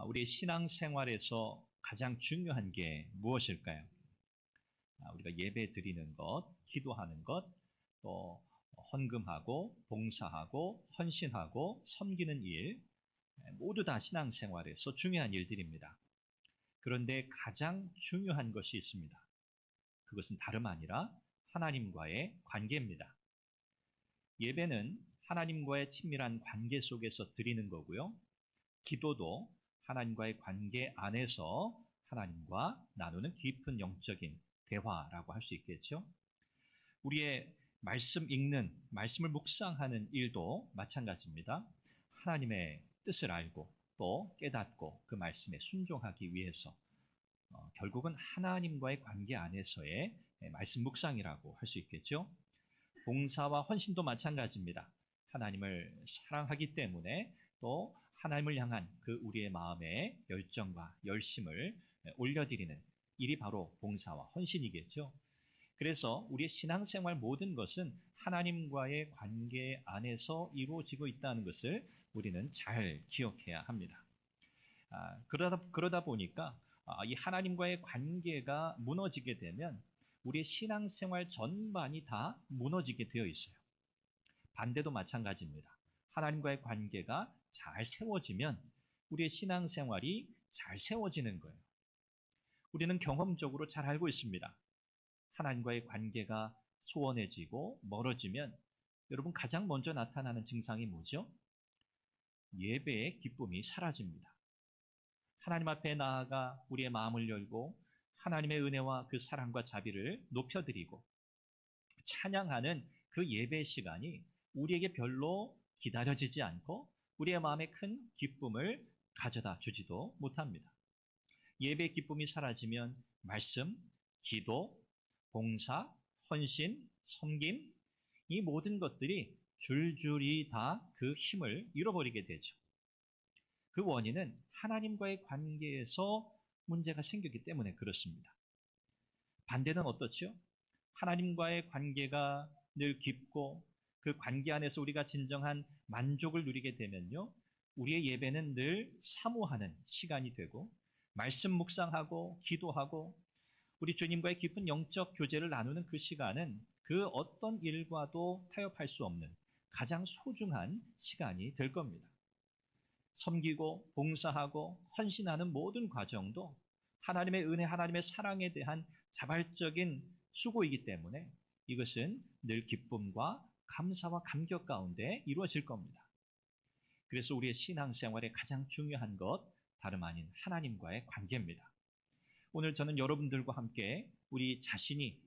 우리의 신앙생활에서 가장 중요한 게 무엇일까요? 우리가 예배 드리는 것, 기도하는 것, 또 헌금하고 봉사하고 헌신하고 섬기는 일, 모두 다 신앙생활에서 중요한 일들입니다. 그런데 가장 중요한 것이 있습니다. 그것은 다름 아니라 하나님과의 관계입니다. 예배는 하나님과의 친밀한 관계 속에서 드리는 거고요. 기도도 하나님과의 관계 안에서 하나님과 나누는 깊은 영적인 대화라고 할 수 있겠죠. 우리의 말씀 읽는, 말씀을 묵상하는 일도 마찬가지입니다. 하나님의 뜻을 알고 또 깨닫고 그 말씀에 순종하기 위해서 결국은 하나님과의 관계 안에서의 말씀 묵상이라고 할 수 있겠죠. 봉사와 헌신도 마찬가지입니다. 하나님을 사랑하기 때문에 또 하나님을 향한 그 우리의 마음의 열정과 열심을 올려드리는 일이 바로 봉사와 헌신이겠죠. 그래서 우리의 신앙생활 모든 것은 하나님과의 관계 안에서 이루어지고 있다는 것을 우리는 잘 기억해야 합니다. 그러다 보니까 이 하나님과의 관계가 무너지게 되면 우리의 신앙생활 전반이 다 무너지게 되어 있어요. 반대도 마찬가지입니다. 하나님과의 관계가 잘 세워지면 우리의 신앙생활이 잘 세워지는 거예요. 우리는 경험적으로 잘 알고 있습니다. 하나님과의 관계가 소원해지고 멀어지면 여러분 가장 먼저 나타나는 증상이 뭐죠? 예배의 기쁨이 사라집니다. 하나님 앞에 나아가 우리의 마음을 열고 하나님의 은혜와 그 사랑과 자비를 높여드리고 찬양하는 그 예배 시간이 우리에게 별로 기다려지지 않고 우리의 마음에 큰 기쁨을 가져다 주지도 못합니다. 예배의 기쁨이 사라지면 말씀, 기도, 봉사, 헌신, 섬김, 이 모든 것들이 줄줄이 다 그 힘을 잃어버리게 되죠. 그 원인은 하나님과의 관계에서 문제가 생겼기 때문에 그렇습니다. 반대는 어떻죠? 하나님과의 관계가 늘 깊고 그 관계 안에서 우리가 진정한 만족을 누리게 되면요, 우리의 예배는 늘 사모하는 시간이 되고 말씀 묵상하고 기도하고 우리 주님과의 깊은 영적 교제를 나누는 그 시간은 그 어떤 일과도 타협할 수 없는 가장 소중한 시간이 될 겁니다. 섬기고 봉사하고 헌신하는 모든 과정도 하나님의 은혜, 하나님의 사랑에 대한 자발적인 수고이기 때문에 이것은 늘 기쁨과 감사와 감격 가운데 이루어질 겁니다. 그래서 우리의 신앙생활의 가장 중요한 것, 다름 아닌 하나님과의 관계입니다. 오늘 저는 여러분들과 함께 우리 자신이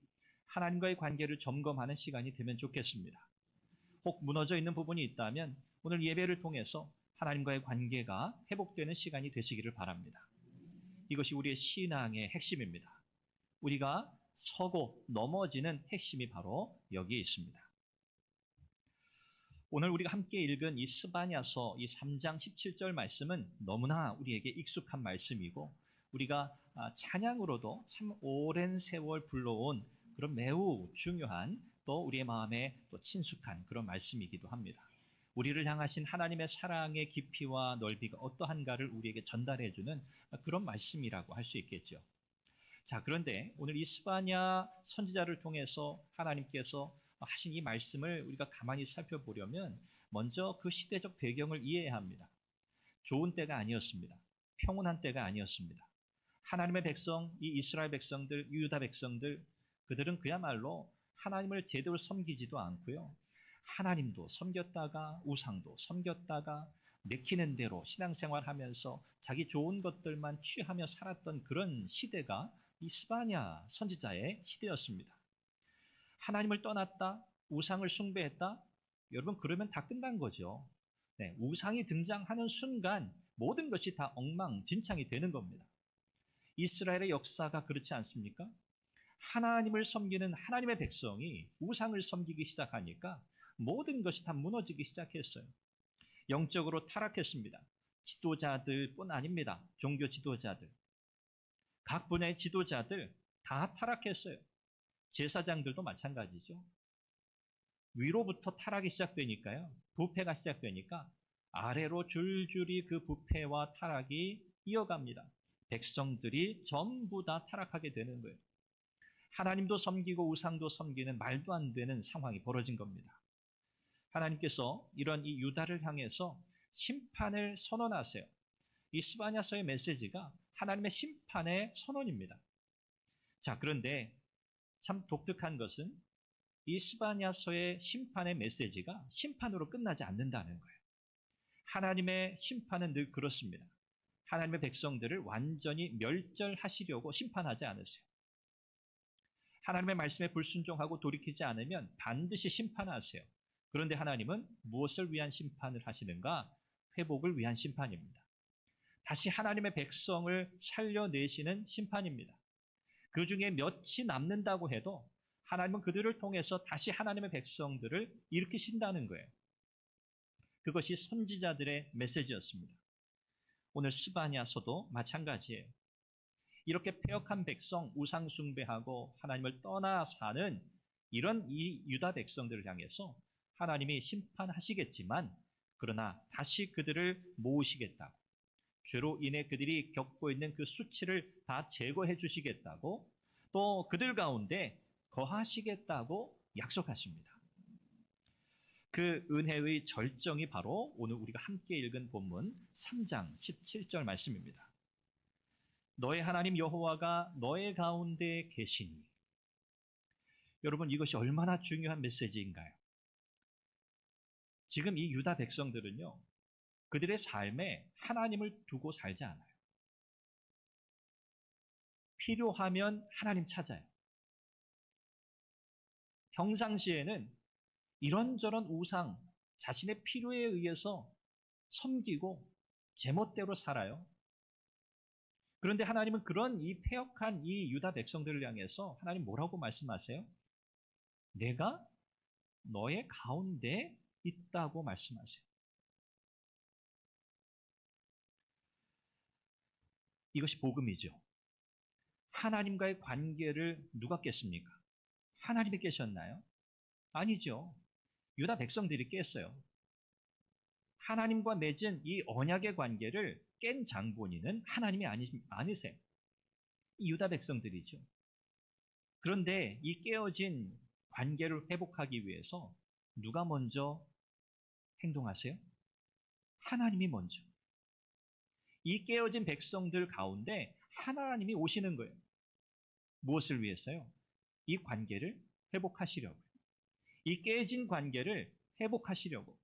하나님과의 관계를 점검하는 시간이 되면 좋겠습니다. 혹 무너져 있는 부분이 있다면 오늘 예배를 통해서 하나님과의 관계가 회복되는 시간이 되시기를 바랍니다. 이것이 우리의 신앙의 핵심입니다. 우리가 서고 넘어지는 핵심이 바로 여기에 있습니다. 오늘 우리가 함께 읽은 이 스바냐서 이 3장 17절 말씀은 너무나 우리에게 익숙한 말씀이고 우리가 찬양으로도 참 오랜 세월 불러온 그런 매우 중요한 또 우리의 마음에 또 친숙한 그런 말씀이기도 합니다. 우리를 향하신 하나님의 사랑의 깊이와 넓이가 어떠한가를 우리에게 전달해주는 그런 말씀이라고 할 수 있겠죠. 자, 그런데 오늘 이 스바냐 선지자를 통해서 하나님께서 하신 이 말씀을 우리가 가만히 살펴보려면 먼저 그 시대적 배경을 이해해야 합니다. 좋은 때가 아니었습니다. 평온한 때가 아니었습니다. 하나님의 백성, 이 이스라엘 백성들, 유다 백성들, 그들은 그야말로 하나님을 제대로 섬기지도 않고요. 하나님도 섬겼다가 우상도 섬겼다가 내키는 대로 신앙생활하면서 자기 좋은 것들만 취하며 살았던 그런 시대가 이 스바냐 선지자의 시대였습니다. 하나님을 떠났다, 우상을 숭배했다, 여러분 그러면 다 끝난 거죠. 네, 우상이 등장하는 순간 모든 것이 다 엉망진창이 되는 겁니다. 이스라엘의 역사가 그렇지 않습니까? 하나님을 섬기는 하나님의 백성이 우상을 섬기기 시작하니까 모든 것이 다 무너지기 시작했어요. 영적으로 타락했습니다. 지도자들뿐 아닙니다. 종교 지도자들. 각 분야의 지도자들 다 타락했어요. 제사장들도 마찬가지죠. 위로부터 타락이 시작되니까요. 부패가 시작되니까 아래로 줄줄이 그 부패와 타락이 이어갑니다. 백성들이 전부 다 타락하게 되는 거예요. 하나님도 섬기고 우상도 섬기는 말도 안 되는 상황이 벌어진 겁니다. 하나님께서 이런 이 유다를 향해서 심판을 선언하세요. 이 스바냐서의 메시지가 하나님의 심판의 선언입니다. 자, 그런데 참 독특한 것은 이 스바냐서의 심판의 메시지가 심판으로 끝나지 않는다는 거예요. 하나님의 심판은 늘 그렇습니다. 하나님의 백성들을 완전히 멸절하시려고 심판하지 않으세요. 하나님의 말씀에 불순종하고 돌이키지 않으면 반드시 심판하세요. 그런데 하나님은 무엇을 위한 심판을 하시는가? 회복을 위한 심판입니다. 다시 하나님의 백성을 살려내시는 심판입니다. 그 중에 몇이 남는다고 해도 하나님은 그들을 통해서 다시 하나님의 백성들을 일으키신다는 거예요. 그것이 선지자들의 메시지였습니다. 오늘 스바냐서도 마찬가지예요. 이렇게 패역한 백성, 우상 숭배하고 하나님을 떠나 사는 이런 이 유다 백성들을 향해서 하나님이 심판하시겠지만 그러나 다시 그들을 모으시겠다고, 죄로 인해 그들이 겪고 있는 그 수치를 다 제거해 주시겠다고, 또 그들 가운데 거하시겠다고 약속하십니다. 그 은혜의 절정이 바로 오늘 우리가 함께 읽은 본문 3장 17절 말씀입니다. 너의 하나님 여호와가 너의 가운데 계시니. 여러분, 이것이 얼마나 중요한 메시지인가요? 지금 이 유다 백성들은요, 그들의 삶에 하나님을 두고 살지 않아요. 필요하면 하나님 찾아요. 평상시에는 이런저런 우상, 자신의 필요에 의해서 섬기고 제멋대로 살아요. 그런데 하나님은 그런 이 패역한 이 유다 백성들을 향해서 하나님 뭐라고 말씀하세요? 내가 너의 가운데 있다고 말씀하세요. 이것이 복음이죠. 하나님과의 관계를 누가 깼습니까? 하나님이 깨셨나요? 아니죠. 유다 백성들이 깼어요. 하나님과 맺은 이 언약의 관계를 깬 장본인은 하나님이 아니세요. 이 유다 백성들이죠. 그런데 이 깨어진 관계를 회복하기 위해서 누가 먼저 행동하세요? 하나님이 먼저. 이 깨어진 백성들 가운데 하나님이 오시는 거예요. 무엇을 위해서요? 이 관계를 회복하시려고요. 이 깨진 관계를 회복하시려고.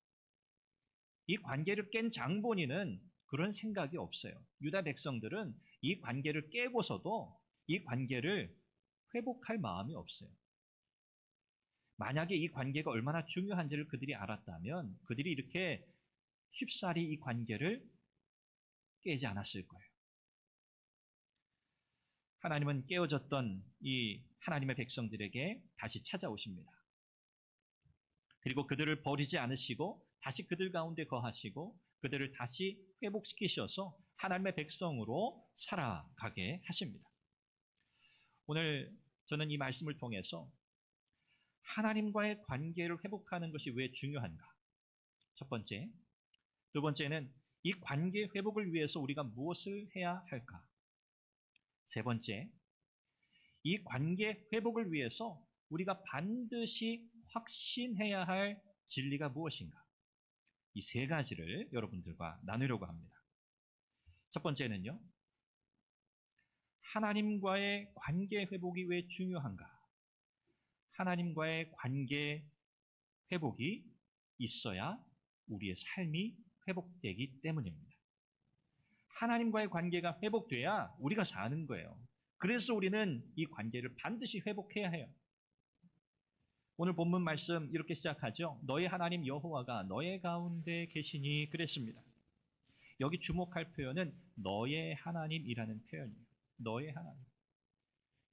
이 관계를 깬 장본인은 그런 생각이 없어요. 유다 백성들은 이 관계를 깨고서도 이 관계를 회복할 마음이 없어요. 만약에 이 관계가 얼마나 중요한지를 그들이 알았다면 그들이 이렇게 쉽사리 이 관계를 깨지 않았을 거예요. 하나님은 깨어졌던 이 하나님의 백성들에게 다시 찾아오십니다. 그리고 그들을 버리지 않으시고 다시 그들 가운데 거하시고 그들을 다시 회복시키셔서 하나님의 백성으로 살아가게 하십니다. 오늘 저는 이 말씀을 통해서 하나님과의 관계를 회복하는 것이 왜 중요한가? 첫 번째. 두 번째는 이 관계 회복을 위해서 우리가 무엇을 해야 할까? 세 번째. 이 관계 회복을 위해서 우리가 반드시 확신해야 할 진리가 무엇인가? 이 세 가지를 여러분들과 나누려고 합니다. 첫 번째는요. 하나님과의 관계 회복이 왜 중요한가? 하나님과의 관계 회복이 있어야 우리의 삶이 회복되기 때문입니다. 하나님과의 관계가 회복돼야 우리가 사는 거예요. 그래서 우리는 이 관계를 반드시 회복해야 해요. 오늘 본문 말씀 이렇게 시작하죠. 너의 하나님 여호와가 너의 가운데 계시니 그랬습니다. 여기 주목할 표현은 너의 하나님이라는 표현이에요. 너의 하나님.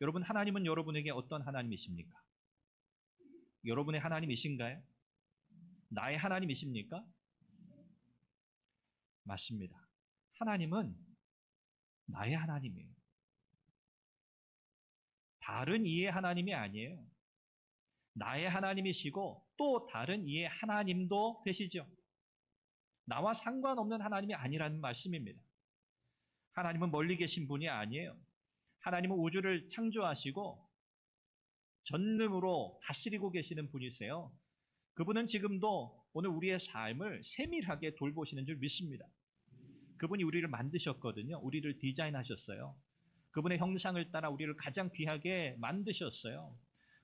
여러분, 하나님은 여러분에게 어떤 하나님이십니까? 여러분의 하나님이신가요? 나의 하나님이십니까? 맞습니다. 하나님은 나의 하나님이에요. 다른 이의 하나님이 아니에요. 나의 하나님이시고 또 다른 이의 하나님도 되시죠. 나와 상관없는 하나님이 아니라는 말씀입니다. 하나님은 멀리 계신 분이 아니에요. 하나님은 우주를 창조하시고 전능으로 다스리고 계시는 분이세요. 그분은 지금도 오늘 우리의 삶을 세밀하게 돌보시는 줄 믿습니다. 그분이 우리를 만드셨거든요. 우리를 디자인하셨어요. 그분의 형상을 따라 우리를 가장 귀하게 만드셨어요.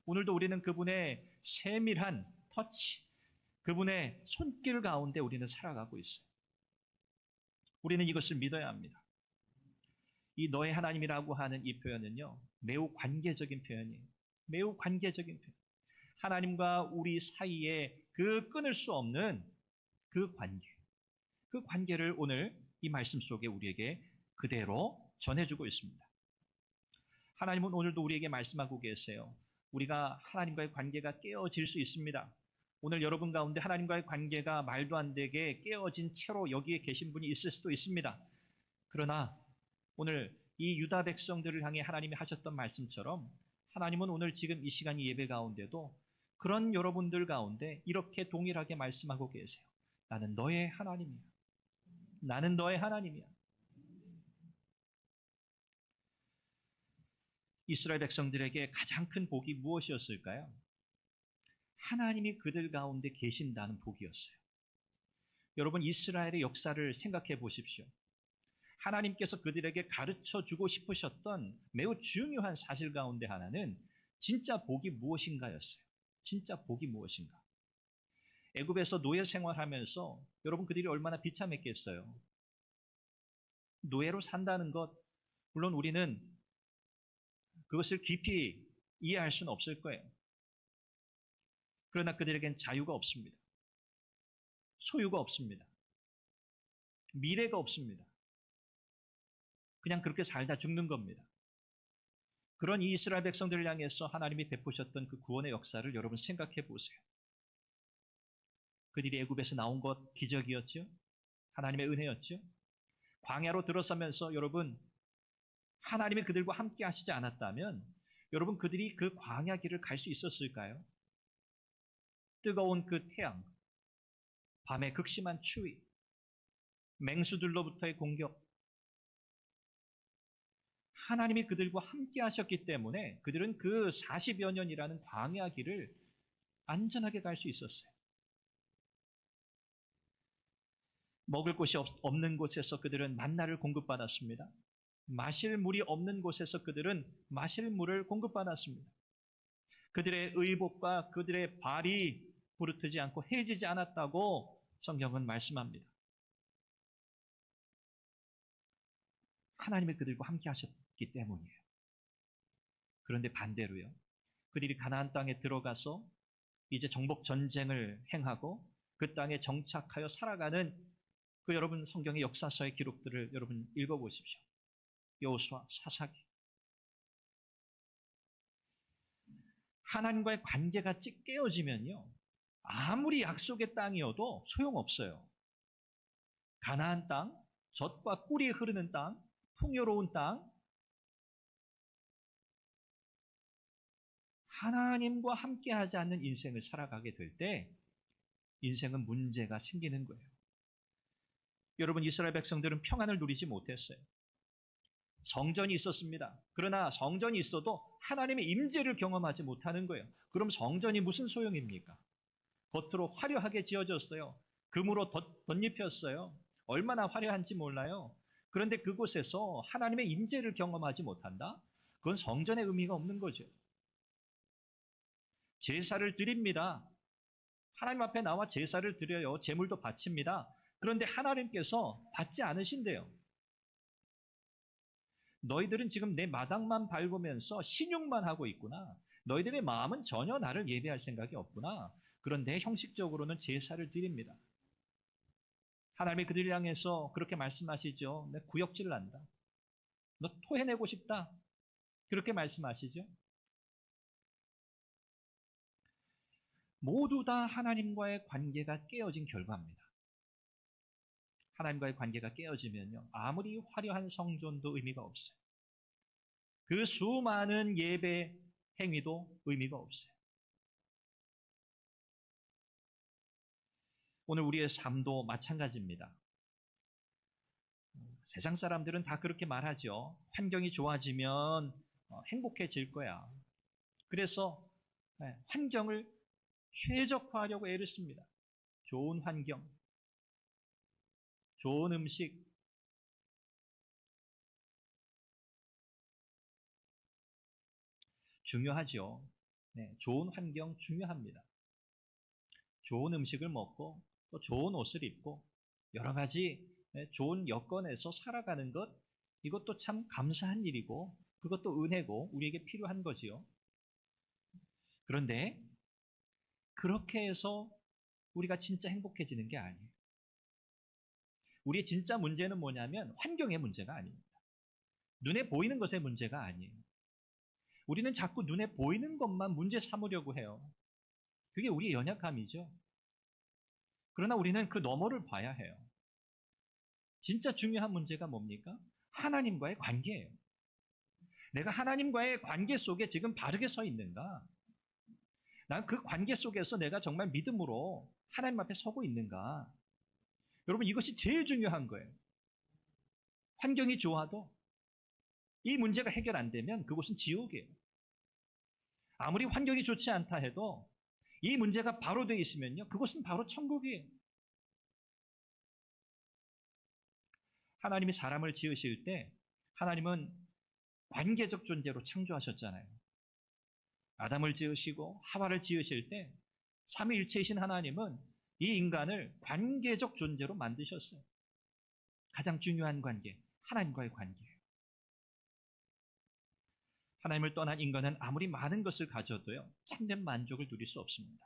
오늘도 우리는 그분의 세밀한 터치, 그분의 손길 가운데 우리는 살아가고 있어요. 우리는 이것을 믿어야 합니다. 이 너의 하나님이라고 하는 이 표현은요, 매우 관계적인 표현이에요. 매우 관계적인 표현. 하나님과 우리 사이에 그 끊을 수 없는 그 관계. 그 관계를 오늘 이 말씀 속에 우리에게 그대로 전해주고 있습니다. 하나님은 오늘도 우리에게 말씀하고 계세요. 우리가 하나님과의 관계가 깨어질 수 있습니다. 오늘 여러분 가운데 하나님과의 관계가 말도 안 되게 깨어진 채로 여기에 계신 분이 있을 수도 있습니다. 그러나 오늘 이 유다 백성들을 향해 하나님이 하셨던 말씀처럼 하나님은 오늘 지금 이 시간 예배 가운데도 그런 여러분들 가운데 이렇게 동일하게 말씀하고 계세요. 나는 너의 하나님이야. 나는 너의 하나님이야. 이스라엘 백성들에게 가장 큰 복이 무엇이었을까요? 하나님이 그들 가운데 계신다는 복이었어요. 여러분, 이스라엘의 역사를 생각해 보십시오. 하나님께서 그들에게 가르쳐 주고 싶으셨던 매우 중요한 사실 가운데 하나는 진짜 복이 무엇인가였어요. 진짜 복이 무엇인가? 애굽에서 노예 생활하면서 여러분 그들이 얼마나 비참했겠어요. 노예로 산다는 것, 물론 우리는 그것을 깊이 이해할 수는 없을 거예요. 그러나 그들에겐 자유가 없습니다. 소유가 없습니다. 미래가 없습니다. 그냥 그렇게 살다 죽는 겁니다. 그런 이 이스라엘 백성들을 향해서 하나님이 베푸셨던 그 구원의 역사를 여러분 생각해 보세요. 그들이 애굽에서 나온 것 기적이었죠. 하나님의 은혜였죠. 광야로 들어서면서 여러분 하나님이 그들과 함께 하시지 않았다면 여러분 그들이 그 광야 길을 갈 수 있었을까요? 뜨거운 그 태양, 밤의 극심한 추위, 맹수들로부터의 공격, 하나님이 그들과 함께 하셨기 때문에 그들은 그 40여 년이라는 광야 길을 안전하게 갈 수 있었어요. 먹을 곳이 없는 곳에서 그들은 만나를 공급받았습니다. 마실 물이 없는 곳에서 그들은 마실 물을 공급받았습니다. 그들의 의복과 그들의 발이 부르트지 않고 해지지 않았다고 성경은 말씀합니다. 하나님이 그들과 함께 하셨기 때문이에요. 그런데 반대로요. 그들이 가나안 땅에 들어가서 이제 정복 전쟁을 행하고 그 땅에 정착하여 살아가는 그 여러분 성경의 역사서의 기록들을 여러분 읽어보십시오. 여호수아, 사사기. 하나님과의 관계가 깨어지면요. 아무리 약속의 땅이어도 소용없어요. 가나안 땅, 젖과 꿀이 흐르는 땅, 풍요로운 땅, 하나님과 함께하지 않는 인생을 살아가게 될 때 인생은 문제가 생기는 거예요. 여러분 이스라엘 백성들은 평안을 누리지 못했어요. 성전이 있었습니다. 그러나 성전이 있어도 하나님의 임재를 경험하지 못하는 거예요. 그럼 성전이 무슨 소용입니까? 겉으로 화려하게 지어졌어요. 금으로 덧입혔어요. 얼마나 화려한지 몰라요. 그런데 그곳에서 하나님의 임재를 경험하지 못한다? 그건 성전의 의미가 없는 거죠. 제사를 드립니다. 하나님 앞에 나와 제사를 드려요. 제물도 바칩니다. 그런데 하나님께서 받지 않으신대요. 너희들은 지금 내 마당만 밟으면서 신용만 하고 있구나. 너희들의 마음은 전혀 나를 예배할 생각이 없구나. 그런데 형식적으로는 제사를 드립니다. 하나님이 그들을 향해서 그렇게 말씀하시죠. 내 구역질을 한다. 너 토해내고 싶다. 그렇게 말씀하시죠. 모두 다 하나님과의 관계가 깨어진 결과입니다. 하나님과의 관계가 깨어지면요. 아무리 화려한 성전도 의미가 없어요. 그 수많은 예배 행위도 의미가 없어요. 오늘 우리의 삶도 마찬가지입니다. 세상 사람들은 다 그렇게 말하죠. 환경이 좋아지면 행복해질 거야. 그래서 환경을 최적화하려고 애를 씁니다. 좋은 환경, 좋은 음식, 중요하죠. 네, 좋은 환경 중요합니다. 좋은 음식을 먹고 또 좋은 옷을 입고 여러 가지 좋은 여건에서 살아가는 것, 이것도 참 감사한 일이고 그것도 은혜고 우리에게 필요한 거지요. 그런데 그렇게 해서 우리가 진짜 행복해지는 게 아니에요. 우리의 진짜 문제는 뭐냐면 환경의 문제가 아닙니다. 눈에 보이는 것의 문제가 아니에요. 우리는 자꾸 눈에 보이는 것만 문제 삼으려고 해요. 그게 우리의 연약함이죠. 그러나 우리는 그 너머를 봐야 해요. 진짜 중요한 문제가 뭡니까? 하나님과의 관계예요. 내가 하나님과의 관계 속에 지금 바르게 서 있는가? 난 그 관계 속에서 내가 정말 믿음으로 하나님 앞에 서고 있는가? 여러분, 이것이 제일 중요한 거예요. 환경이 좋아도 이 문제가 해결 안 되면 그곳은 지옥이에요. 아무리 환경이 좋지 않다 해도 이 문제가 바로 되어 있으면요, 그곳은 바로 천국이에요. 하나님이 사람을 지으실 때 하나님은 관계적 존재로 창조하셨잖아요. 아담을 지으시고 하와를 지으실 때 삼위일체이신 하나님은 이 인간을 관계적 존재로 만드셨어요. 가장 중요한 관계, 하나님과의 관계예요. 하나님을 떠난 인간은 아무리 많은 것을 가져도요, 참된 만족을 누릴 수 없습니다.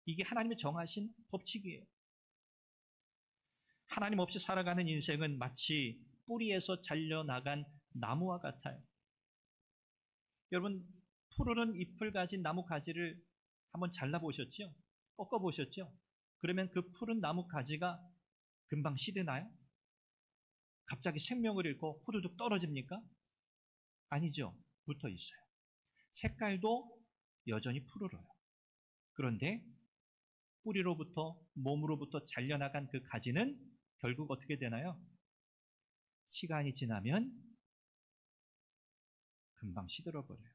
이게 하나님의 정하신 법칙이에요. 하나님 없이 살아가는 인생은 마치 뿌리에서 잘려나간 나무와 같아요. 여러분, 푸르른 잎을 가진 나무 가지를 한번 잘라보셨죠? 꺾어보셨죠? 그러면 그 푸른 나무 가지가 금방 시드나요? 갑자기 생명을 잃고 후두둑 떨어집니까? 아니죠. 붙어 있어요. 색깔도 여전히 푸르러요. 그런데 뿌리로부터, 몸으로부터 잘려나간 그 가지는 결국 어떻게 되나요? 시간이 지나면 금방 시들어버려요.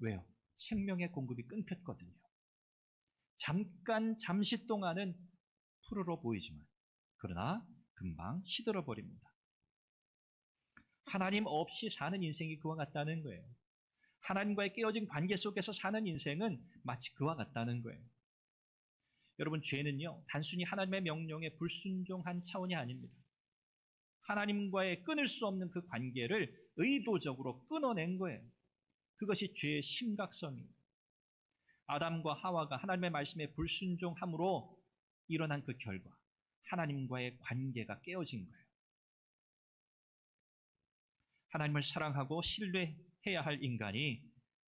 왜요? 생명의 공급이 끊겼거든요. 잠시 동안은 푸르러 보이지만 그러나 금방 시들어버립니다. 하나님 없이 사는 인생이 그와 같다는 거예요. 하나님과의 깨어진 관계 속에서 사는 인생은 마치 그와 같다는 거예요. 여러분, 죄는요, 단순히 하나님의 명령에 불순종한 차원이 아닙니다. 하나님과의 끊을 수 없는 그 관계를 의도적으로 끊어낸 거예요. 그것이 죄의 심각성입니다. 아담과 하와가 하나님의 말씀에 불순종함으로 일어난 그 결과, 하나님과의 관계가 깨어진 거예요. 하나님을 사랑하고 신뢰해야 할 인간이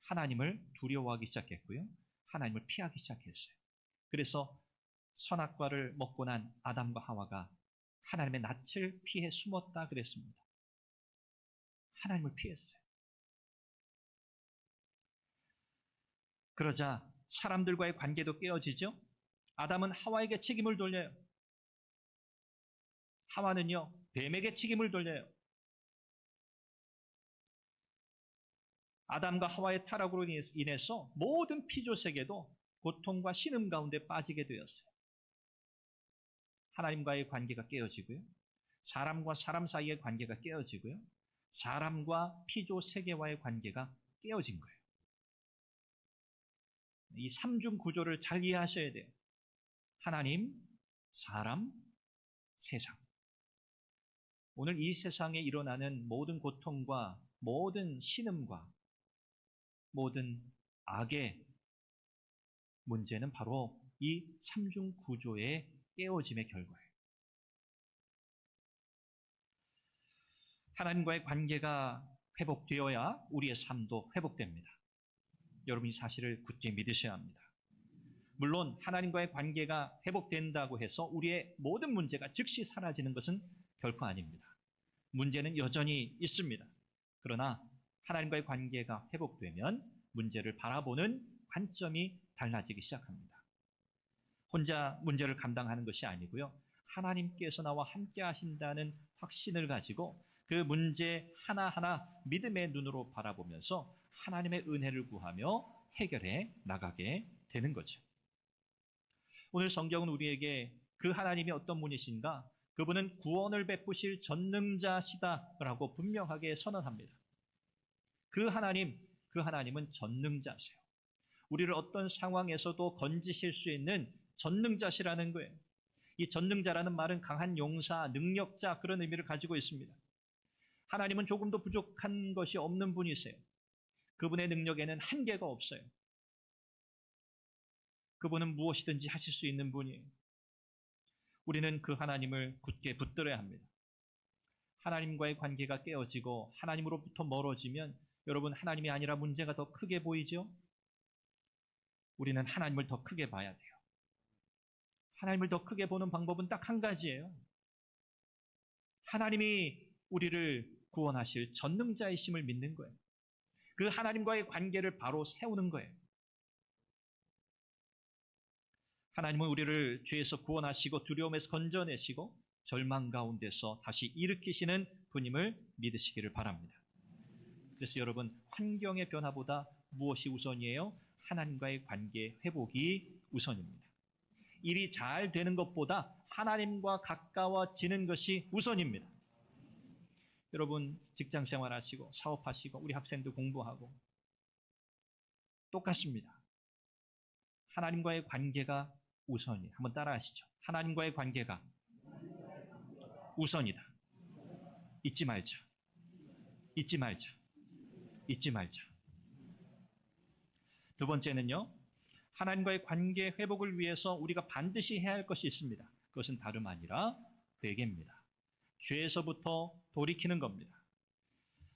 하나님을 두려워하기 시작했고요. 하나님을 피하기 시작했어요. 그래서 선악과를 먹고 난 아담과 하와가 하나님의 낯을 피해 숨었다 그랬습니다. 하나님을 피했어요. 그러자 사람들과의 관계도 깨어지죠. 아담은 하와에게 책임을 돌려요. 하와는요, 뱀에게 책임을 돌려요. 아담과 하와의 타락으로 인해서 모든 피조세계도 고통과 신음 가운데 빠지게 되었어요. 하나님과의 관계가 깨어지고요. 사람과 사람 사이의 관계가 깨어지고요. 사람과 피조세계와의 관계가 깨어진 거예요. 이 삼중 구조를 잘 이해하셔야 돼요. 하나님, 사람, 세상. 오늘 이 세상에 일어나는 모든 고통과 모든 신음과 모든 악의 문제는 바로 이 삼중 구조의 깨어짐의 결과예요. 하나님과의 관계가 회복되어야 우리의 삶도 회복됩니다. 여러분, 이 사실을 굳게 믿으셔야 합니다. 물론 하나님과의 관계가 회복된다고 해서 우리의 모든 문제가 즉시 사라지는 것은 결코 아닙니다. 문제는 여전히 있습니다. 그러나 하나님과의 관계가 회복되면 문제를 바라보는 관점이 달라지기 시작합니다. 혼자 문제를 감당하는 것이 아니고요. 하나님께서 나와 함께 하신다는 확신을 가지고 그 문제 하나하나 믿음의 눈으로 바라보면서 하나님의 은혜를 구하며 해결해 나가게 되는 거죠. 오늘 성경은 우리에게 그 하나님이 어떤 분이신가? 그분은 구원을 베푸실 전능자시다라고 분명하게 선언합니다. 그 하나님은 전능자세요. 우리를 어떤 상황에서도 건지실 수 있는 전능자시라는 거예요. 이 전능자라는 말은 강한 용사, 능력자 그런 의미를 가지고 있습니다. 하나님은 조금도 부족한 것이 없는 분이세요. 그분의 능력에는 한계가 없어요. 그분은 무엇이든지 하실 수 있는 분이에요. 우리는 그 하나님을 굳게 붙들어야 합니다. 하나님과의 관계가 깨어지고 하나님으로부터 멀어지면 여러분 하나님이 아니라 문제가 더 크게 보이죠? 우리는 하나님을 더 크게 봐야 돼요. 하나님을 더 크게 보는 방법은 딱 한 가지예요. 하나님이 우리를 구원하실 전능자이심을 믿는 거예요. 그 하나님과의 관계를 바로 세우는 거예요. 하나님은 우리를 죄에서 구원하시고 두려움에서 건져내시고 절망 가운데서 다시 일으키시는 분임을 믿으시기를 바랍니다. 그래서 여러분 환경의 변화보다 무엇이 우선이에요? 하나님과의 관계 회복이 우선입니다. 일이 잘 되는 것보다 하나님과 가까워지는 것이 우선입니다. 여러분 직장 생활하시고 사업하시고 우리 학생들 공부하고 똑같습니다. 하나님과의 관계가 우선이에요. 한번 따라하시죠. 하나님과의 관계가 우선이다. 잊지 말자. 잊지 말자. 잊지 말자. 두 번째는요. 하나님과의 관계 회복을 위해서 우리가 반드시 해야 할 것이 있습니다. 그것은 다름 아니라 회개입니다. 죄에서부터 돌이키는 겁니다.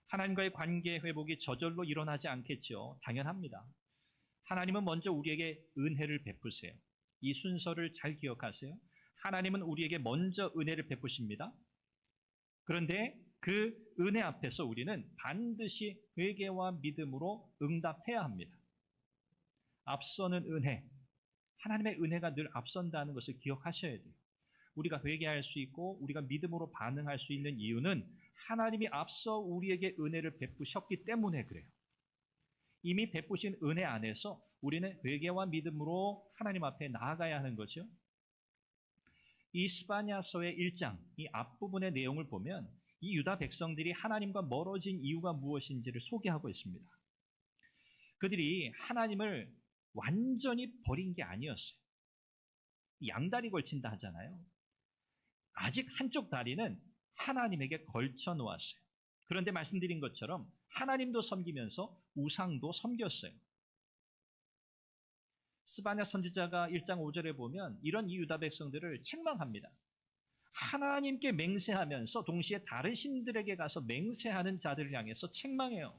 하나님과의 관계 회복이 저절로 일어나지 않겠죠. 당연합니다. 하나님은 먼저 우리에게 은혜를 베푸세요. 이 순서를 잘 기억하세요. 하나님은 우리에게 먼저 은혜를 베푸십니다. 그런데 그 은혜 앞에서 우리는 반드시 회개와 믿음으로 응답해야 합니다. 앞서는 은혜, 하나님의 은혜가 늘 앞선다는 것을 기억하셔야 돼요. 우리가 회개할 수 있고 우리가 믿음으로 반응할 수 있는 이유는 하나님이 앞서 우리에게 은혜를 베푸셨기 때문에 그래요. 이미 베푸신 은혜 안에서 우리는 회개와 믿음으로 하나님 앞에 나아가야 하는 거죠. 이 스바냐서의 1장, 이 앞부분의 내용을 보면 이 유다 백성들이 하나님과 멀어진 이유가 무엇인지를 소개하고 있습니다. 그들이 하나님을 완전히 버린 게 아니었어요. 양다리 걸친다 하잖아요. 아직 한쪽 다리는 하나님에게 걸쳐 놓았어요. 그런데 말씀드린 것처럼 하나님도 섬기면서 우상도 섬겼어요. 스바냐 선지자가 1장 5절에 보면 이런 이 유다 백성들을 책망합니다. 하나님께 맹세하면서 동시에 다른 신들에게 가서 맹세하는 자들을 향해서 책망해요.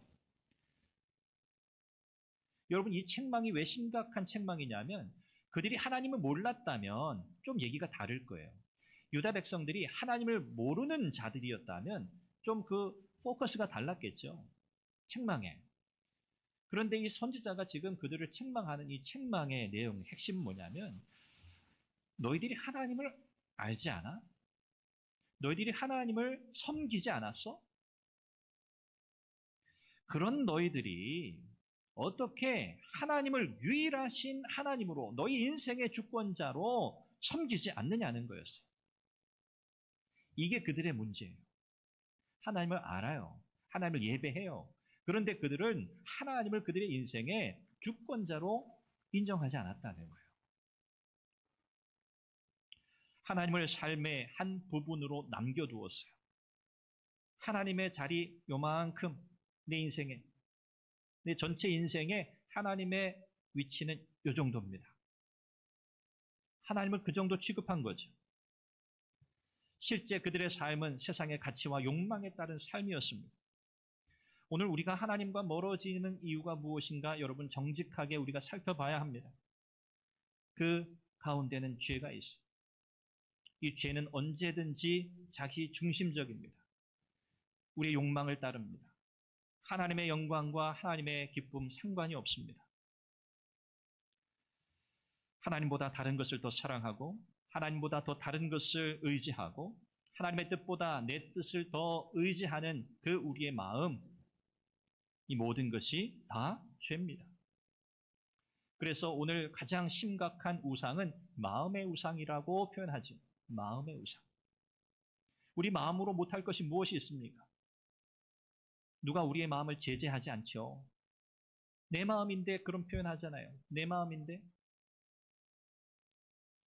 여러분 이 책망이 왜 심각한 책망이냐면 그들이 하나님을 몰랐다면 좀 얘기가 다를 거예요. 유다 백성들이 하나님을 모르는 자들이었다면 좀 그 포커스가 달랐겠죠. 책망에. 그런데 이 선지자가 지금 그들을 책망하는 이 책망의 내용의 핵심은 뭐냐면 너희들이 하나님을 알지 않아? 너희들이 하나님을 섬기지 않았어? 그런 너희들이 어떻게 하나님을 유일하신 하나님으로 너희 인생의 주권자로 섬기지 않느냐는 거였어요. 이게 그들의 문제예요. 하나님을 알아요. 하나님을 예배해요. 그런데 그들은 하나님을 그들의 인생의 주권자로 인정하지 않았다는 거예요. 하나님을 삶의 한 부분으로 남겨두었어요. 하나님의 자리 요만큼 내 인생에, 내 전체 인생에 하나님의 위치는 요 정도입니다. 하나님을 그 정도 취급한 거죠. 실제 그들의 삶은 세상의 가치와 욕망에 따른 삶이었습니다. 오늘 우리가 하나님과 멀어지는 이유가 무엇인가 여러분 정직하게 우리가 살펴봐야 합니다. 그 가운데는 죄가 있어요. 이 죄는 언제든지 자기 중심적입니다. 우리의 욕망을 따릅니다. 하나님의 영광과 하나님의 기쁨 상관이 없습니다. 하나님보다 다른 것을 더 사랑하고 하나님보다 더 다른 것을 의지하고 하나님의 뜻보다 내 뜻을 더 의지하는 그 우리의 마음, 이 모든 것이 다 죄입니다. 그래서 오늘 가장 심각한 우상은 마음의 우상이라고 표현하죠. 마음의 우상. 우리 마음으로 못할 것이 무엇이 있습니까? 누가 우리의 마음을 제재하지 않죠. 내 마음인데 그런 표현하잖아요. 내 마음인데.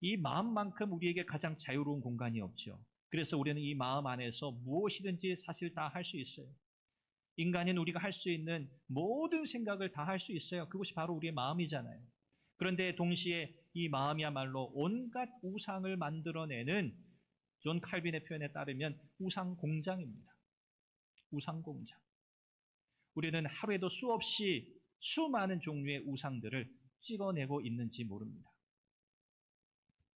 이 마음만큼 우리에게 가장 자유로운 공간이 없죠. 그래서 우리는 이 마음 안에서 무엇이든지 사실 다 할 수 있어요. 인간인 우리가 할 수 있는 모든 생각을 다 할 수 있어요. 그것이 바로 우리의 마음이잖아요. 그런데 동시에 이 마음이야말로 온갖 우상을 만들어내는 존 칼빈의 표현에 따르면 우상 공장입니다. 우상 공장. 우리는 하루에도 수없이 수많은 종류의 우상들을 찍어내고 있는지 모릅니다.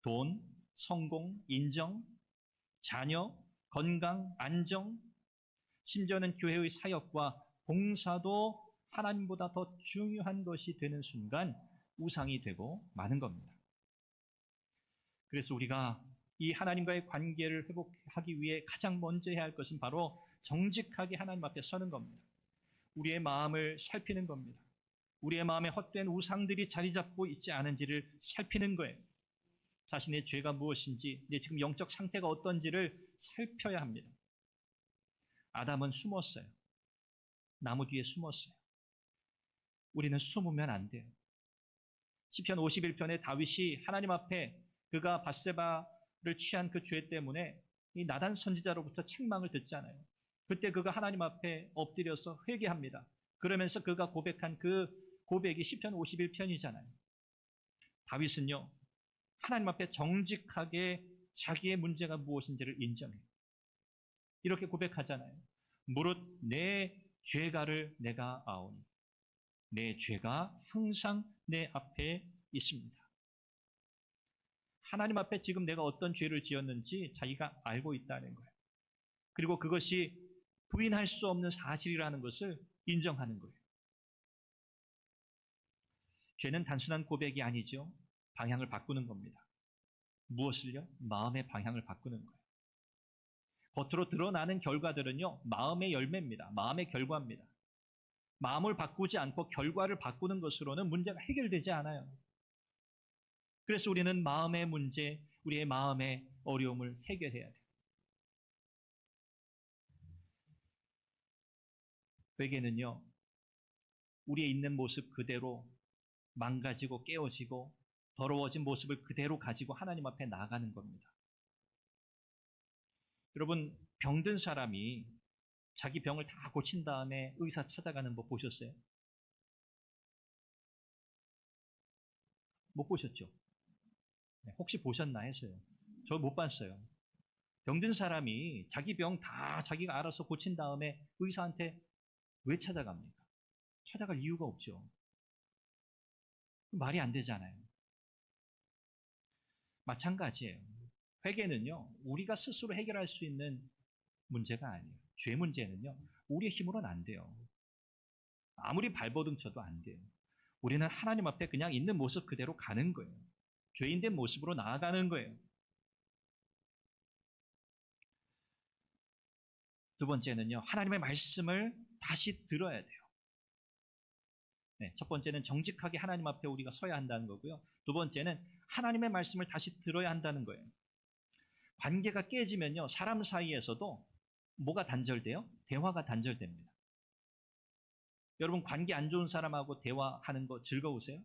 돈, 성공, 인정, 자녀, 건강, 안정, 심지어는 교회의 사역과 봉사도 하나님보다 더 중요한 것이 되는 순간 우상이 되고 마는 겁니다. 그래서 우리가 이 하나님과의 관계를 회복하기 위해 가장 먼저 해야 할 것은 바로 정직하게 하나님 앞에 서는 겁니다. 우리의 마음을 살피는 겁니다. 우리의 마음에 헛된 우상들이 자리 잡고 있지 않은지를 살피는 거예요. 자신의 죄가 무엇인지, 내 지금 영적 상태가 어떤지를 살펴야 합니다. 아담은 숨었어요. 나무 뒤에 숨었어요. 우리는 숨으면 안 돼요. 시편 51편에 다윗이 하나님 앞에 그가 밧세바를 취한 그 죄 때문에 이 나단 선지자로부터 책망을 듣잖아요. 그때 그가 하나님 앞에 엎드려서 회개합니다. 그러면서 그가 고백한 그 고백이 시편 51편이잖아요. 다윗은요, 하나님 앞에 정직하게 자기의 문제가 무엇인지를 인정해요. 이렇게 고백하잖아요. 무릇 내 죄가를 내가 아오니 내 죄가 항상 내 앞에 있습니다. 하나님 앞에 지금 내가 어떤 죄를 지었는지 자기가 알고 있다는 거예요. 그리고 그것이 부인할 수 없는 사실이라는 것을 인정하는 거예요. 죄는 단순한 고백이 아니죠. 방향을 바꾸는 겁니다. 무엇을요? 마음의 방향을 바꾸는 거예요. 겉으로 드러나는 결과들은요, 마음의 열매입니다. 마음의 결과입니다. 마음을 바꾸지 않고 결과를 바꾸는 것으로는 문제가 해결되지 않아요. 그래서 우리는 마음의 문제, 우리의 마음의 어려움을 해결해야 돼요. 회개는요, 우리의 있는 모습 그대로 망가지고 깨어지고 더러워진 모습을 그대로 가지고 하나님 앞에 나아가는 겁니다. 여러분, 병든 사람이 자기 병을 다 고친 다음에 의사 찾아가는 거 보셨어요? 못 보셨죠? 혹시 보셨나 해서요. 저 못 봤어요. 병든 사람이 자기 병 다 자기가 알아서 고친 다음에 의사한테 왜 찾아갑니까? 찾아갈 이유가 없죠. 말이 안 되잖아요. 마찬가지예요. 회개는요, 우리가 스스로 해결할 수 있는 문제가 아니에요. 죄 문제는요, 우리의 힘으로는 안 돼요. 아무리 발버둥 쳐도 안 돼요. 우리는 하나님 앞에 그냥 있는 모습 그대로 가는 거예요. 죄인된 모습으로 나아가는 거예요. 두 번째는요, 하나님의 말씀을 다시 들어야 돼요. 네, 첫 번째는 정직하게 하나님 앞에 우리가 서야 한다는 거고요. 두 번째는 하나님의 말씀을 다시 들어야 한다는 거예요. 관계가 깨지면요, 사람 사이에서도 뭐가 단절돼요? 대화가 단절됩니다. 여러분, 관계 안 좋은 사람하고 대화하는 거 즐거우세요?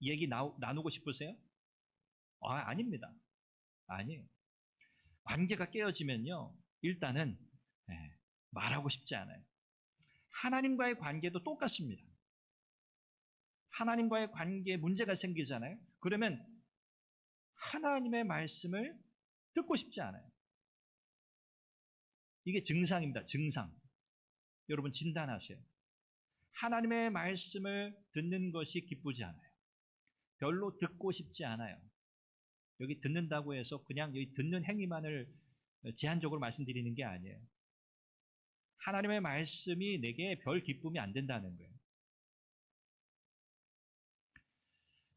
얘기 나누고 싶으세요? 아닙니다. 아니에요. 관계가 깨어지면요, 일단은 말하고 싶지 않아요. 하나님과의 관계도 똑같습니다. 하나님과의 관계에 문제가 생기잖아요. 그러면 하나님의 말씀을 듣고 싶지 않아요. 이게 증상입니다. 증상. 여러분 진단하세요. 하나님의 말씀을 듣는 것이 기쁘지 않아요. 별로 듣고 싶지 않아요. 여기 듣는다고 해서 그냥 여기 듣는 행위만을 제한적으로 말씀드리는 게 아니에요. 하나님의 말씀이 내게 별 기쁨이 안 된다는 거예요.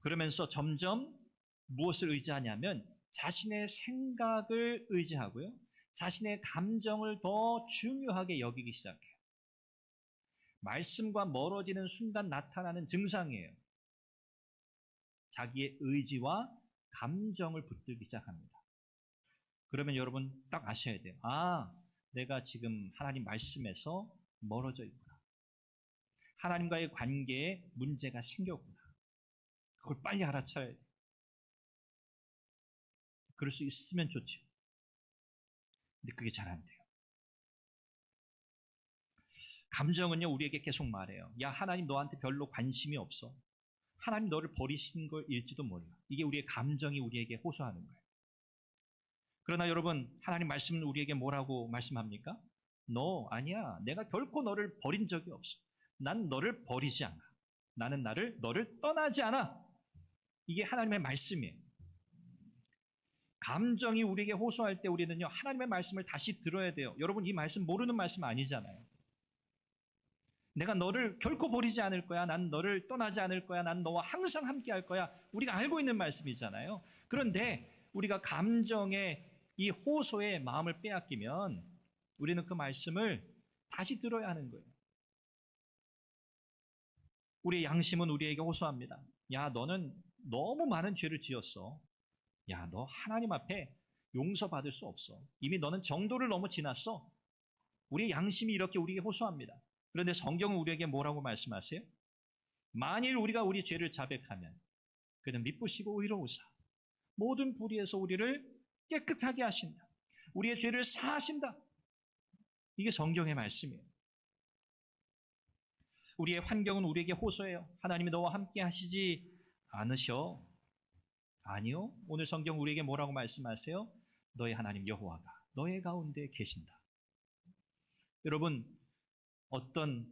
그러면서 점점 무엇을 의지하냐면 자신의 생각을 의지하고요. 자신의 감정을 더 중요하게 여기기 시작해요. 말씀과 멀어지는 순간 나타나는 증상이에요. 자기의 의지와 감정을 붙들기 시작합니다. 그러면 여러분 딱 아셔야 돼요. 아, 내가 지금 하나님 말씀에서 멀어져 있구나. 하나님과의 관계에 문제가 생겼구나. 그걸 빨리 알아차려야 돼요. 그럴 수 있으면 좋죠. 근데 그게 잘 안 돼요. 감정은요, 우리에게 계속 말해요. 야, 하나님 너한테 별로 관심이 없어. 하나님 너를 버리신 걸일지도 몰라. 이게 우리의 감정이 우리에게 호소하는 거예요. 그러나 여러분, 하나님 말씀은 우리에게 뭐라고 말씀합니까? 너 아니야. 내가 결코 너를 버린 적이 없어. 난 너를 버리지 않아. 나는 너를 떠나지 않아. 이게 하나님의 말씀이에요. 감정이 우리에게 호소할 때 우리는요, 하나님의 말씀을 다시 들어야 돼요. 여러분, 이 말씀 모르는 말씀 아니잖아요. 내가 너를 결코 버리지 않을 거야. 난 너를 떠나지 않을 거야. 난 너와 항상 함께 할 거야. 우리가 알고 있는 말씀이잖아요. 그런데 우리가 감정의 이 호소에 마음을 빼앗기면 우리는 그 말씀을 다시 들어야 하는 거예요. 우리의 양심은 우리에게 호소합니다. 야, 너는 너무 많은 죄를 지었어. 야, 너 하나님 앞에 용서받을 수 없어. 이미 너는 정도를 너무 지났어. 우리의 양심이 이렇게 우리에게 호소합니다. 그런데 성경은 우리에게 뭐라고 말씀하세요? 만일 우리가 우리 죄를 자백하면 그는 미쁘시고 의로우사 모든 불의에서 우리를 깨끗하게 하신다. 우리의 죄를 사하신다. 이게 성경의 말씀이에요. 우리의 환경은 우리에게 호소해요. 하나님이 너와 함께 하시지 않으셔. 아니요. 오늘 성경 우리에게 뭐라고 말씀하세요? 너의 하나님 여호와가 너의 가운데 계신다. 여러분, 어떤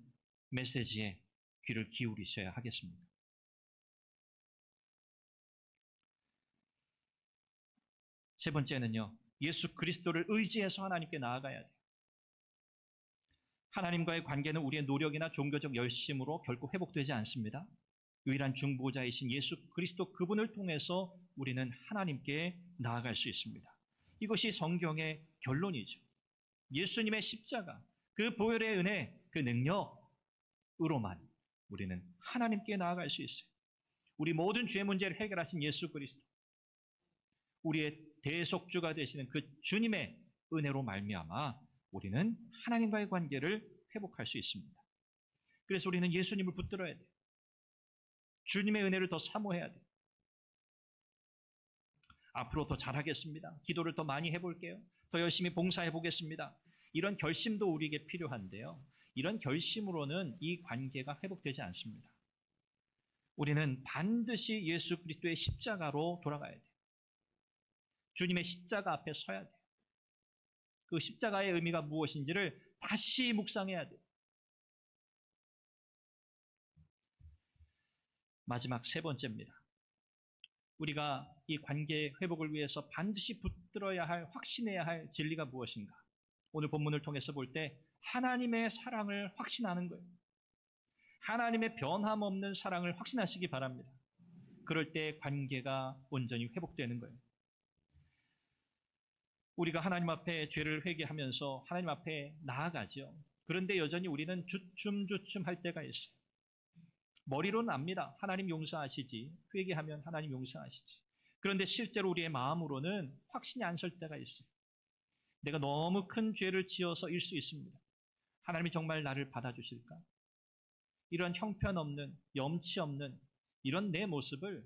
메시지에 귀를 기울이셔야 하겠습니까? 세 번째는요, 예수 그리스도를 의지해서 하나님께 나아가야 돼요. 하나님과의 관계는 우리의 노력이나 종교적 열심으로 결코 회복되지 않습니다. 유일한 중보자이신 예수 그리스도 그분을 통해서 우리는 하나님께 나아갈 수 있습니다. 이것이 성경의 결론이죠. 예수님의 십자가, 그 보혈의 은혜, 그 능력으로만 우리는 하나님께 나아갈 수 있어요. 우리 모든 죄 문제를 해결하신 예수 그리스도, 우리의 대속주가 되시는 그 주님의 은혜로 말미암아 우리는 하나님과의 관계를 회복할 수 있습니다. 그래서 우리는 예수님을 붙들어야 돼요. 주님의 은혜를 더 사모해야 돼요. 앞으로 더 잘하겠습니다. 기도를 더 많이 해볼게요. 더 열심히 봉사해 보겠습니다. 이런 결심도 우리에게 필요한데요. 이런 결심으로는 이 관계가 회복되지 않습니다. 우리는 반드시 예수 그리스도의 십자가로 돌아가야 돼요. 주님의 십자가 앞에 서야 돼요. 그 십자가의 의미가 무엇인지를 다시 묵상해야 돼요. 마지막 세 번째입니다. 우리가 이 관계 회복을 위해서 반드시 붙들어야 할, 확신해야 할 진리가 무엇인가? 오늘 본문을 통해서 볼 때 하나님의 사랑을 확신하는 거예요. 하나님의 변함없는 사랑을 확신하시기 바랍니다. 그럴 때 관계가 온전히 회복되는 거예요. 우리가 하나님 앞에 죄를 회개하면서 하나님 앞에 나아가죠. 그런데 여전히 우리는 주춤주춤 할 때가 있어요. 머리로는 압니다. 하나님 용서하시지. 회개하면 하나님 용서하시지. 그런데 실제로 우리의 마음으로는 확신이 안 설 때가 있어요. 내가 너무 큰 죄를 지어서일 수 있습니다. 하나님이 정말 나를 받아주실까? 이런 형편없는, 염치 없는 이런 내 모습을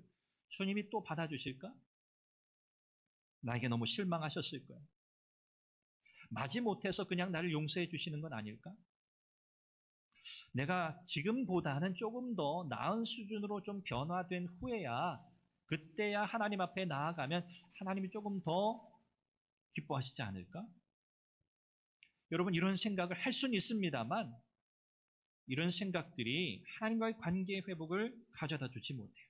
주님이 또 받아주실까? 나에게 너무 실망하셨을 거예요. 마지못해서 그냥 나를 용서해 주시는 건 아닐까? 내가 지금보다는 조금 더 나은 수준으로 좀 변화된 후에야, 그때야 하나님 앞에 나아가면 하나님이 조금 더 기뻐하시지 않을까? 여러분, 이런 생각을 할 수는 있습니다만 이런 생각들이 하나님과의 관계 회복을 가져다 주지 못해요.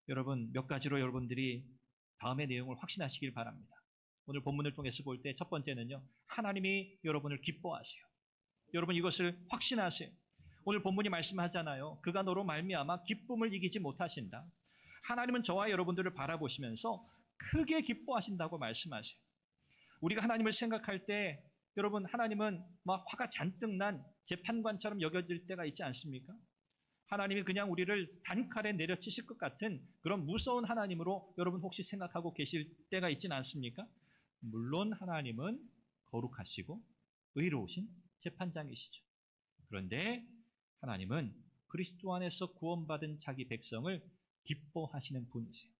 여러분, 몇 가지로 여러분들이 다음의 내용을 확신하시길 바랍니다. 오늘 본문을 통해서 볼 때 첫 번째는요, 하나님이 여러분을 기뻐하세요. 여러분, 이것을 확신하세요. 오늘 본문이 말씀하잖아요. 그가 너로 말미암아 기쁨을 이기지 못하신다. 하나님은 저와 여러분들을 바라보시면서 크게 기뻐하신다고 말씀하세요. 우리가 하나님을 생각할 때 여러분, 하나님은 막 화가 잔뜩 난 재판관처럼 여겨질 때가 있지 않습니까? 하나님이 그냥 우리를 단칼에 내려치실 것 같은 그런 무서운 하나님으로 여러분 혹시 생각하고 계실 때가 있지는 않습니까? 물론 하나님은 거룩하시고 의로우신 재판장이시죠. 그런데 하나님은 그리스도 안에서 구원받은 자기 백성을 기뻐하시는 분이세요.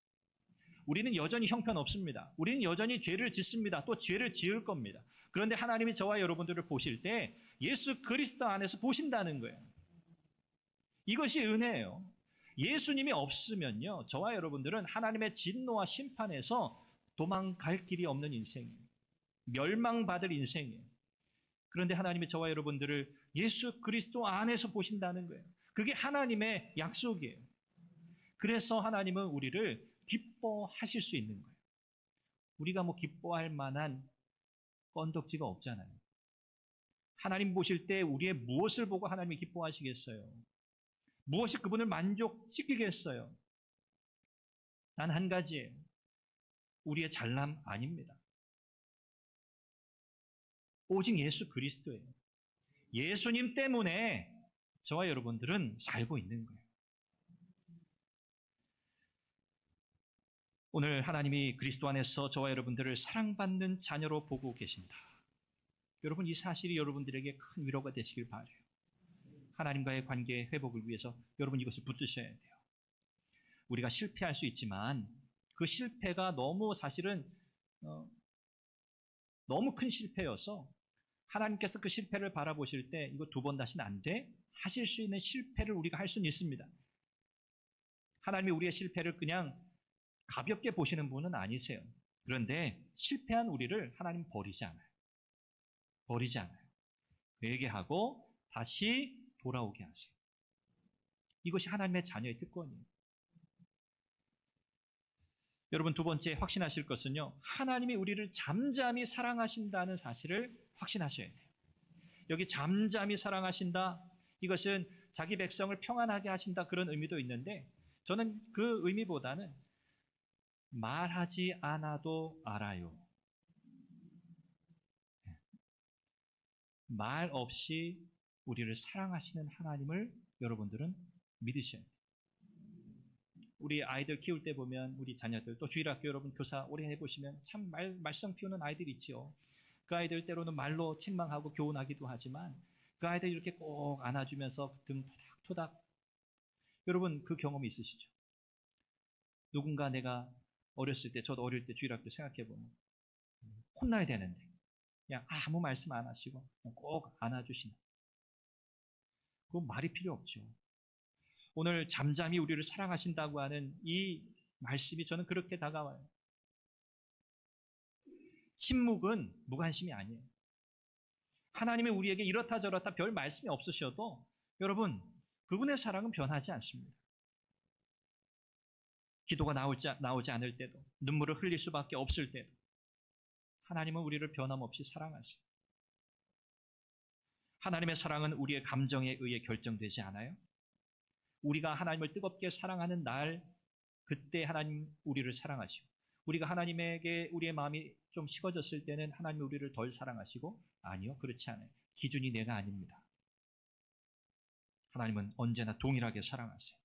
우리는 여전히 형편없습니다. 우리는 여전히 죄를 짓습니다. 또 죄를 지을 겁니다. 그런데 하나님이 저와 여러분들을 보실 때 예수 그리스도 안에서 보신다는 거예요. 이것이 은혜예요. 예수님이 없으면요, 저와 여러분들은 하나님의 진노와 심판에서 도망갈 길이 없는 인생이에요. 멸망받을 인생이에요. 그런데 하나님이 저와 여러분들을 예수 그리스도 안에서 보신다는 거예요. 그게 하나님의 약속이에요. 그래서 하나님은 우리를 기뻐하실 수 있는 거예요. 우리가 뭐 기뻐할 만한 건덕지가 없잖아요. 하나님 보실 때 우리의 무엇을 보고 하나님이 기뻐하시겠어요? 무엇이 그분을 만족시키겠어요? 단 한 가지예요. 우리의 잘남 아닙니다. 오직 예수 그리스도예요. 예수님 때문에 저와 여러분들은 살고 있는 거예요. 오늘 하나님이 그리스도 안에서 저와 여러분들을 사랑받는 자녀로 보고 계신다. 여러분, 이 사실이 여러분들에게 큰 위로가 되시길 바라요. 하나님과의 관계 회복을 위해서 여러분 이것을 붙드셔야 돼요. 우리가 실패할 수 있지만 그 실패가 너무 사실은 너무 큰 실패여서 하나님께서 그 실패를 바라보실 때 이거 두 번 다시는 안 돼? 하실 수 있는 실패를 우리가 할 수는 있습니다. 하나님이 우리의 실패를 그냥 가볍게 보시는 분은 아니세요. 그런데 실패한 우리를 하나님 버리지 않아요. 버리지 않아요. 회개하고 다시 돌아오게 하세요. 이것이 하나님의 자녀의 특권이에요. 여러분, 두 번째 확신하실 것은요, 하나님이 우리를 잠잠히 사랑하신다는 사실을 확신하셔야 돼요. 여기 잠잠히 사랑하신다, 이것은 자기 백성을 평안하게 하신다, 그런 의미도 있는데 저는 그 의미보다는 말하지 않아도 알아요. 말 없이 우리를 사랑하시는 하나님을 여러분들은 믿으셔야 돼요. 우리 아이들 키울 때 보면 우리 자녀들, 또 주일학교 여러분 교사 오래 해보시면 참 말썽 피우는 아이들 있죠. 그 아이들 때로는 말로 책망하고 교훈하기도 하지만 그 아이들 이렇게 꼭 안아주면서 등 토닥토닥. 여러분 그 경험이 있으시죠? 누군가 내가 어렸을 때, 저도 어릴 때 주일학교 생각해보면 혼나야 되는데 그냥 아무 말씀 안 하시고 꼭 안아주시는, 그건 말이 필요 없죠. 오늘 잠잠히 우리를 사랑하신다고 하는 이 말씀이 저는 그렇게 다가와요. 침묵은 무관심이 아니에요. 하나님이 우리에게 이렇다 저렇다 별 말씀이 없으셔도 여러분 그분의 사랑은 변하지 않습니다. 기도가 나오지 않을 때도, 눈물을 흘릴 수밖에 없을 때도 하나님은 우리를 변함없이 사랑하세요. 하나님의 사랑은 우리의 감정에 의해 결정되지 않아요. 우리가 하나님을 뜨겁게 사랑하는 날, 그때 하나님 우리를 사랑하시고, 우리가 하나님에게 우리의 마음이 좀 식어졌을 때는 하나님이 우리를 덜 사랑하시고, 아니요, 그렇지 않아요. 기준이 내가 아닙니다. 하나님은 언제나 동일하게 사랑하세요.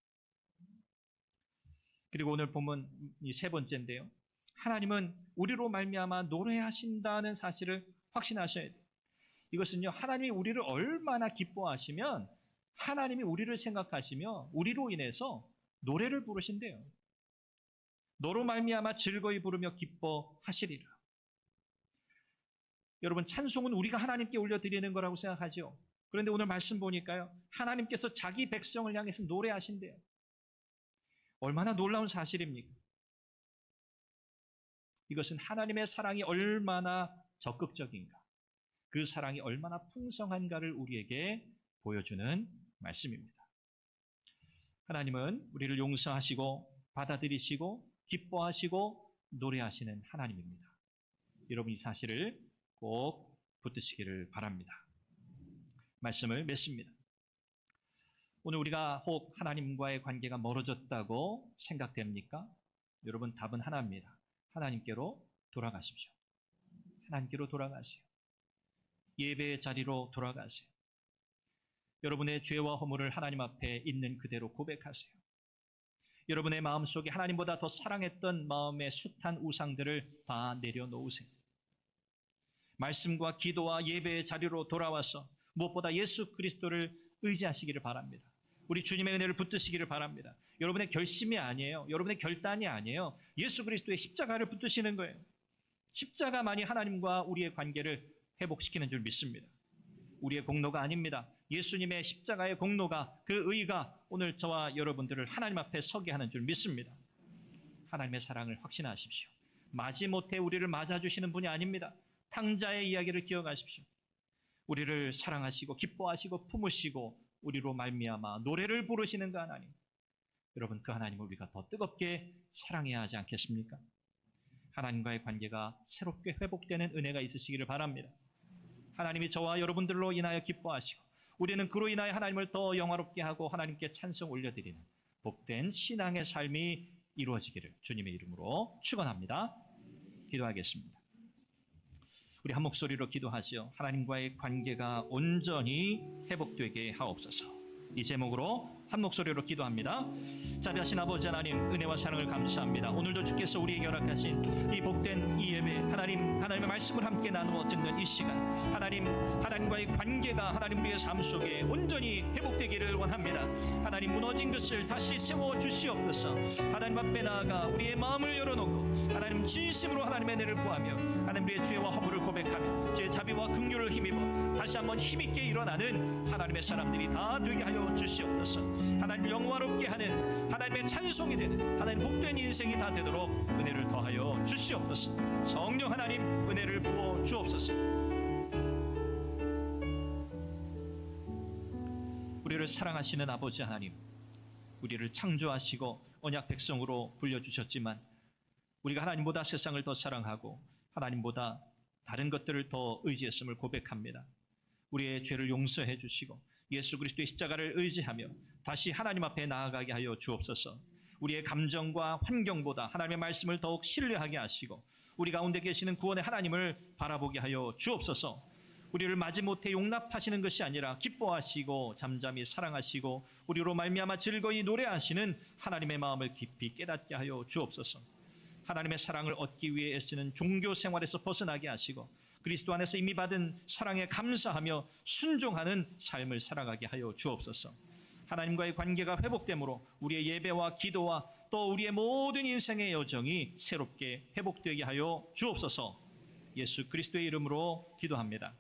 그리고 오늘 보면 이 세 번째인데요, 하나님은 우리로 말미암아 노래하신다는 사실을 확신하셔야 돼요. 이것은요, 하나님이 우리를 얼마나 기뻐하시면 하나님이 우리를 생각하시며 우리로 인해서 노래를 부르신대요. 너로 말미암아 즐거이 부르며 기뻐하시리라. 여러분, 찬송은 우리가 하나님께 올려드리는 거라고 생각하죠. 그런데 오늘 말씀 보니까요, 하나님께서 자기 백성을 향해서 노래하신대요. 얼마나 놀라운 사실입니까? 이것은 하나님의 사랑이 얼마나 적극적인가, 그 사랑이 얼마나 풍성한가를 우리에게 보여주는 말씀입니다. 하나님은 우리를 용서하시고 받아들이시고 기뻐하시고 노래하시는 하나님입니다. 여러분 이 사실을 꼭 붙드시기를 바랍니다. 말씀을 맺습니다. 오늘 우리가 혹 하나님과의 관계가 멀어졌다고 생각됩니까? 여러분, 답은 하나입니다. 하나님께로 돌아가십시오. 하나님께로 돌아가세요. 예배의 자리로 돌아가세요. 여러분의 죄와 허물을 하나님 앞에 있는 그대로 고백하세요. 여러분의 마음속에 하나님보다 더 사랑했던 마음의 숱한 우상들을 다 내려놓으세요. 말씀과 기도와 예배의 자리로 돌아와서 무엇보다 예수 그리스도를 의지하시기를 바랍니다. 우리 주님의 은혜를 붙드시기를 바랍니다. 여러분의 결심이 아니에요. 여러분의 결단이 아니에요. 예수 그리스도의 십자가를 붙드시는 거예요. 십자가만이 하나님과 우리의 관계를 회복시키는 줄 믿습니다. 우리의 공로가 아닙니다. 예수님의 십자가의 공로가, 그 의가 오늘 저와 여러분들을 하나님 앞에 서게 하는 줄 믿습니다. 하나님의 사랑을 확신하십시오. 마지못해 우리를 맞아주시는 분이 아닙니다. 탕자의 이야기를 기억하십시오. 우리를 사랑하시고 기뻐하시고 품으시고 우리로 말미암아 노래를 부르시는 그 하나님, 여러분, 그 하나님을 우리가 더 뜨겁게 사랑해야 하지 않겠습니까? 하나님과의 관계가 새롭게 회복되는 은혜가 있으시기를 바랍니다. 하나님이 저와 여러분들로 인하여 기뻐하시고 우리는 그로 인하여 하나님을 더 영화롭게 하고 하나님께 찬송 올려드리는 복된 신앙의 삶이 이루어지기를 주님의 이름으로 축원합니다. 기도하겠습니다. 우리 한 목소리로 기도하시오. 하나님과의 관계가 온전히 회복되게 하옵소서. 이 제목으로 한 목소리로 기도합니다. 자비하신 아버지 하나님, 은혜와 사랑을 감사합니다. 오늘도 주께서 우리에게 허락하신 이 복된 이 예배, 하나님의 말씀을 함께 나누어 듣는 이 시간, 하나님과의 관계가 하나님 우리의 삶 속에 온전히 회복되기를 원합니다. 하나님, 무너진 것을 다시 세워 주시옵소서. 하나님 앞에 나아가 우리의 마음을 열어놓고 하나님 진심으로 하나님의 은혜를 구하며 하나님 우리의 죄와 허물을 고백하며 죄의 자비와 긍휼을 힘입어 다시 한번 힘있게 일어나는 하나님의 사람들이 다 되게 하여 주시옵소서. 하나님을 영화롭게 하는 하나님의 찬송이 되는 하나님 복된 인생이 다 되도록 은혜를 더하여 주시옵소서. 성령 하나님, 은혜를 부어 주옵소서. 우리를 사랑하시는 아버지 하나님, 우리를 창조하시고 언약 백성으로 불려주셨지만 우리가 하나님보다 세상을 더 사랑하고 하나님보다 다른 것들을 더 의지했음을 고백합니다. 우리의 죄를 용서해 주시고 예수 그리스도의 십자가를 의지하며 다시 하나님 앞에 나아가게 하여 주옵소서. 우리의 감정과 환경보다 하나님의 말씀을 더욱 신뢰하게 하시고 우리 가운데 계시는 구원의 하나님을 바라보게 하여 주옵소서. 우리를 마지못해 용납하시는 것이 아니라 기뻐하시고 잠잠히 사랑하시고 우리로 말미암아 즐거이 노래하시는 하나님의 마음을 깊이 깨닫게 하여 주옵소서. 하나님의 사랑을 얻기 위해 애쓰는 종교 생활에서 벗어나게 하시고 그리스도 안에서 이미 받은 사랑에 감사하며 순종하는 삶을 살아가게 하여 주옵소서. 하나님과의 관계가 회복되므로 우리의 예배와 기도와 또 우리의 모든 인생의 여정이 새롭게 회복되게 하여 주옵소서. 예수 그리스도의 이름으로 기도합니다.